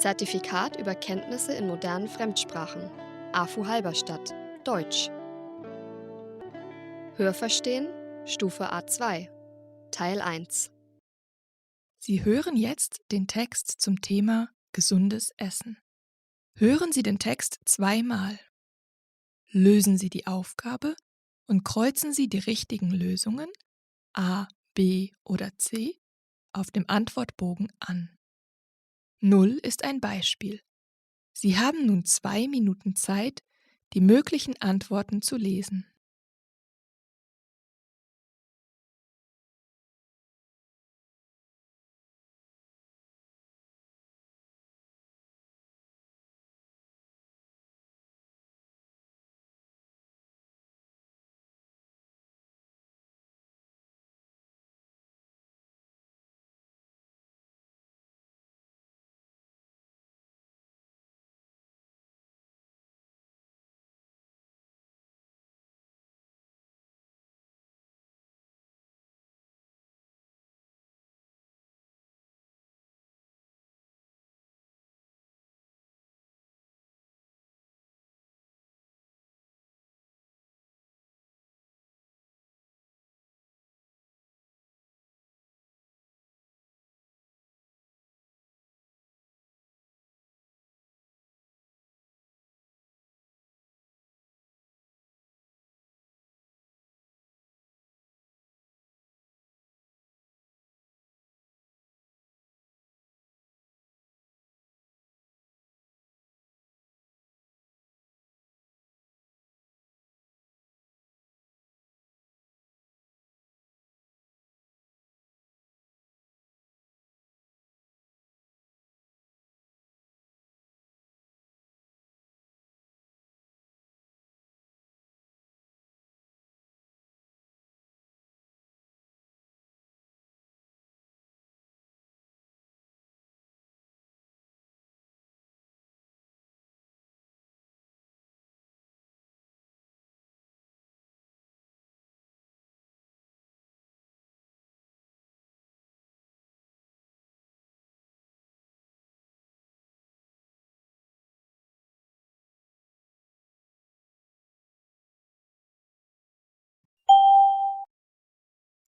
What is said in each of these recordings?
Zertifikat über Kenntnisse in modernen Fremdsprachen. AFU Halberstadt, Deutsch. Hörverstehen, Stufe A2, Teil 1. Sie hören jetzt den Text zum Thema gesundes Essen. Hören Sie den Text zweimal. Lösen Sie die Aufgabe und kreuzen Sie die richtigen Lösungen A, B oder C auf dem Antwortbogen an. 0 ist ein Beispiel. Sie haben nun 2 Minuten Zeit, die möglichen Antworten zu lesen.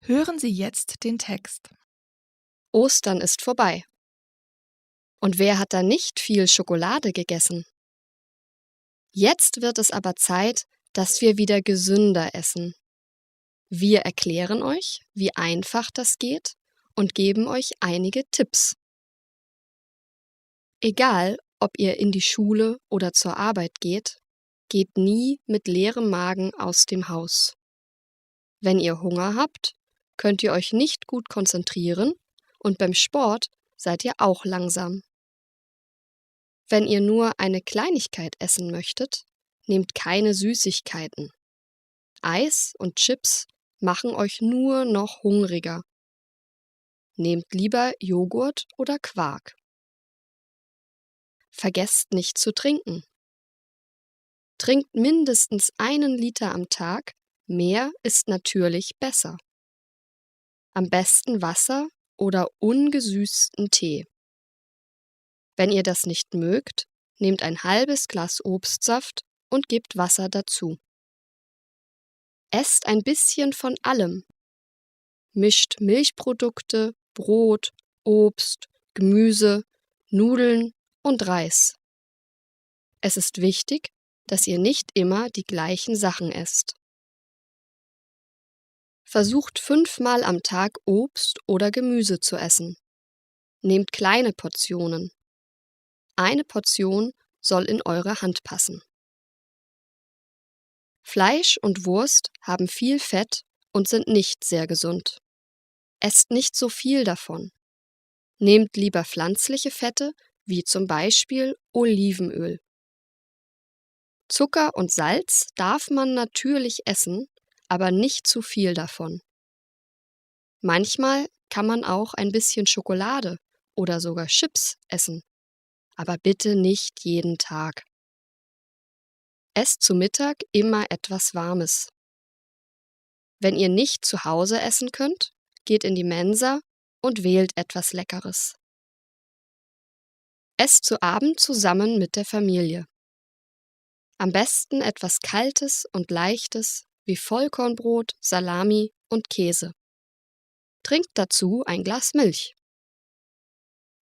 Hören Sie jetzt den Text. Ostern ist vorbei. Und wer hat da nicht viel Schokolade gegessen? Jetzt wird es aber Zeit, dass wir wieder gesünder essen. Wir erklären euch, wie einfach das geht und geben euch einige Tipps. Egal, ob ihr in die Schule oder zur Arbeit geht, geht nie mit leerem Magen aus dem Haus. Wenn ihr Hunger habt, könnt ihr euch nicht gut konzentrieren und beim Sport seid ihr auch langsam. Wenn ihr nur eine Kleinigkeit essen möchtet, nehmt keine Süßigkeiten. Eis und Chips machen euch nur noch hungriger. Nehmt lieber Joghurt oder Quark. Vergesst nicht zu trinken. Trinkt mindestens 1 Liter am Tag, mehr ist natürlich besser. Am besten Wasser oder ungesüßten Tee. Wenn ihr das nicht mögt, nehmt ein halbes Glas Obstsaft und gebt Wasser dazu. Esst ein bisschen von allem. Mischt Milchprodukte, Brot, Obst, Gemüse, Nudeln und Reis. Es ist wichtig, dass ihr nicht immer die gleichen Sachen esst. Versucht 5-mal am Tag Obst oder Gemüse zu essen. Nehmt kleine Portionen. Eine Portion soll in eure Hand passen. Fleisch und Wurst haben viel Fett und sind nicht sehr gesund. Esst nicht so viel davon. Nehmt lieber pflanzliche Fette, wie zum Beispiel Olivenöl. Zucker und Salz darf man natürlich essen, aber nicht zu viel davon. Manchmal kann man auch ein bisschen Schokolade oder sogar Chips essen, aber bitte nicht jeden Tag. Esst zu Mittag immer etwas Warmes. Wenn ihr nicht zu Hause essen könnt, geht in die Mensa und wählt etwas Leckeres. Esst zu Abend zusammen mit der Familie. Am besten etwas Kaltes und Leichtes wie Vollkornbrot, Salami und Käse. Trinkt dazu ein Glas Milch.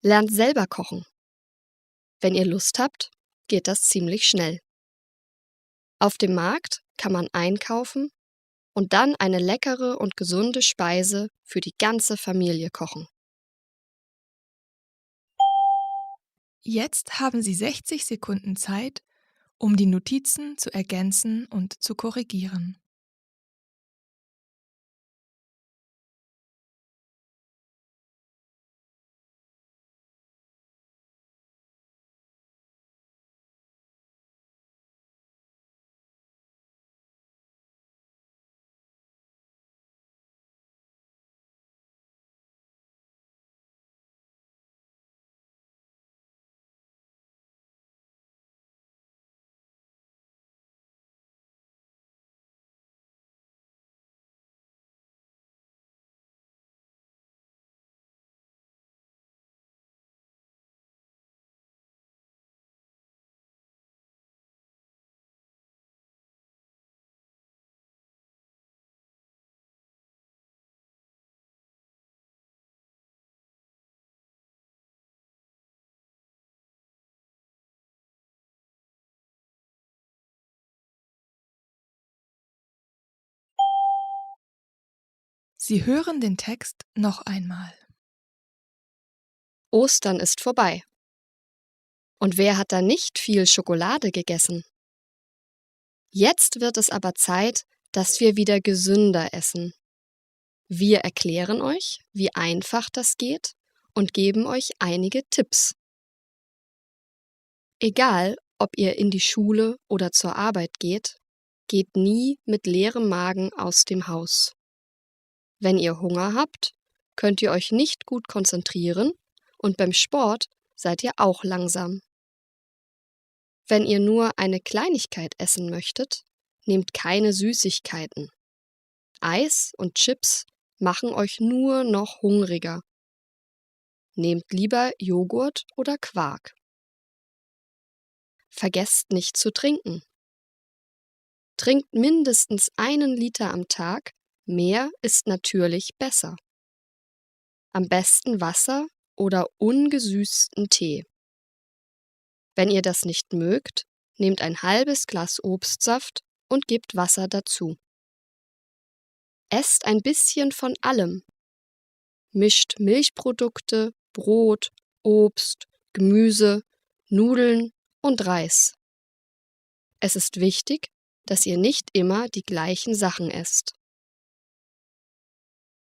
Lernt selber kochen. Wenn ihr Lust habt, geht das ziemlich schnell. Auf dem Markt kann man einkaufen und dann eine leckere und gesunde Speise für die ganze Familie kochen. Jetzt haben Sie 60 Sekunden Zeit, um die Notizen zu ergänzen und zu korrigieren. Sie hören den Text noch einmal. Ostern ist vorbei. Und wer hat da nicht viel Schokolade gegessen? Jetzt wird es aber Zeit, dass wir wieder gesünder essen. Wir erklären euch, wie einfach das geht und geben euch einige Tipps. Egal, ob ihr in die Schule oder zur Arbeit geht, geht nie mit leerem Magen aus dem Haus. Wenn ihr Hunger habt, könnt ihr euch nicht gut konzentrieren und beim Sport seid ihr auch langsam. Wenn ihr nur eine Kleinigkeit essen möchtet, nehmt keine Süßigkeiten. Eis und Chips machen euch nur noch hungriger. Nehmt lieber Joghurt oder Quark. Vergesst nicht zu trinken. Trinkt mindestens 1 Liter am Tag, mehr ist natürlich besser. Am besten Wasser oder ungesüßten Tee. Wenn ihr das nicht mögt, nehmt ein halbes Glas Obstsaft und gebt Wasser dazu. Esst ein bisschen von allem. Mischt Milchprodukte, Brot, Obst, Gemüse, Nudeln und Reis. Es ist wichtig, dass ihr nicht immer die gleichen Sachen esst.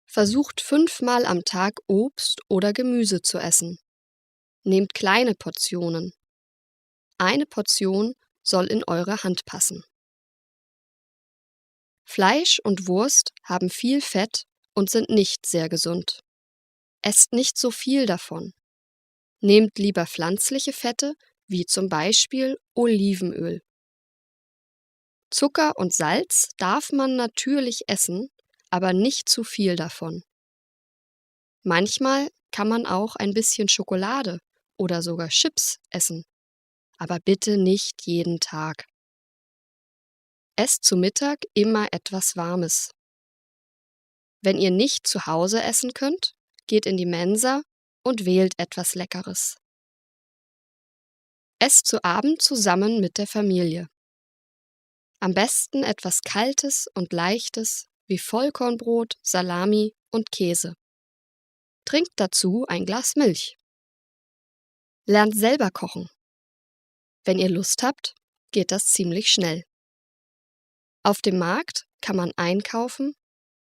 Versucht 5-mal am Tag Obst oder Gemüse zu essen. Nehmt kleine Portionen. Eine Portion soll in eure Hand passen. Fleisch und Wurst haben viel Fett und sind nicht sehr gesund. Esst nicht so viel davon. Nehmt lieber pflanzliche Fette, wie zum Beispiel Olivenöl. Zucker und Salz darf man natürlich essen, aber nicht zu viel davon. Manchmal kann man auch ein bisschen Schokolade oder sogar Chips essen, aber bitte nicht jeden Tag. Esst zu Mittag immer etwas Warmes. Wenn ihr nicht zu Hause essen könnt, geht in die Mensa und wählt etwas Leckeres. Esst zu Abend zusammen mit der Familie. Am besten etwas Kaltes und Leichtes wie Vollkornbrot, Salami und Käse. Trinkt dazu ein Glas Milch. Lernt selber kochen. Wenn ihr Lust habt, geht das ziemlich schnell. Auf dem Markt kann man einkaufen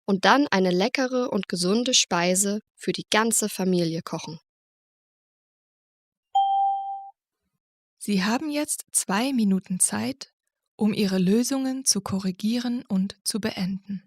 und dann eine leckere und gesunde Speise für die ganze Familie kochen. Sie haben jetzt 2 Minuten Zeit, um Ihre Lösungen zu korrigieren und zu beenden.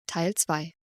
Teil 2.